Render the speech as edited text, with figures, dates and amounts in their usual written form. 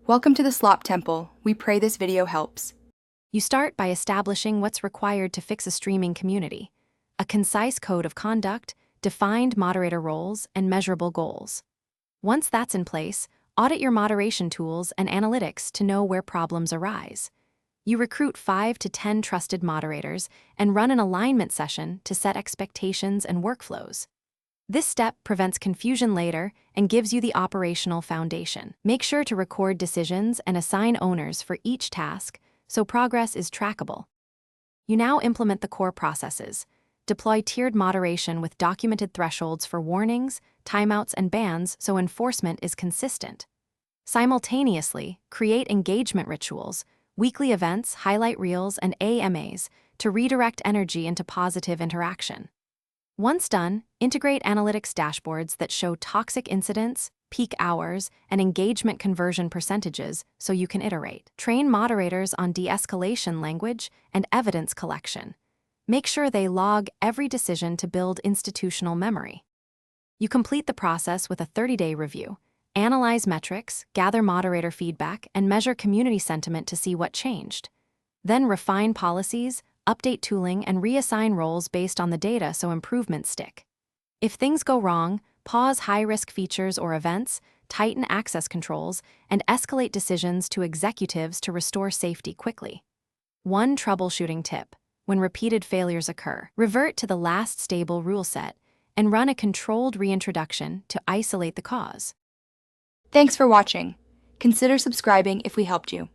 Welcome to the Slop Temple. We pray this video helps. You start by establishing what's required to fix a streaming community: a concise code of conduct, defined moderator roles, and measurable goals. Once that's in place, audit your moderation tools and analytics to know where problems arise. You recruit 5 to 10 trusted moderators and run an alignment session to set expectations and workflows. This step prevents confusion later and gives you the operational foundation. Make sure to record decisions and assign owners for each task so progress is trackable. You now implement the core processes. Deploy tiered moderation with documented thresholds for warnings, timeouts, and bans so enforcement is consistent. Simultaneously, create engagement rituals, weekly events, highlight reels, and AMAs to redirect energy into positive interaction. Once done, integrate analytics dashboards that show toxic incidents, peak hours, and engagement conversion percentages so you can iterate. Train moderators on de-escalation language and evidence collection. Make sure they log every decision to build institutional memory. You complete the process with a 30-day review. Analyze metrics, gather moderator feedback, and measure community sentiment to see what changed. Then refine policies, update tooling, and reassign roles based on the data so improvements stick. If things go wrong, pause high-risk features or events, tighten access controls, and escalate decisions to executives to restore safety quickly. One troubleshooting tip: when repeated failures occur, revert to the last stable rule set and run a controlled reintroduction to isolate the cause. Thanks for watching. Consider subscribing if we helped you.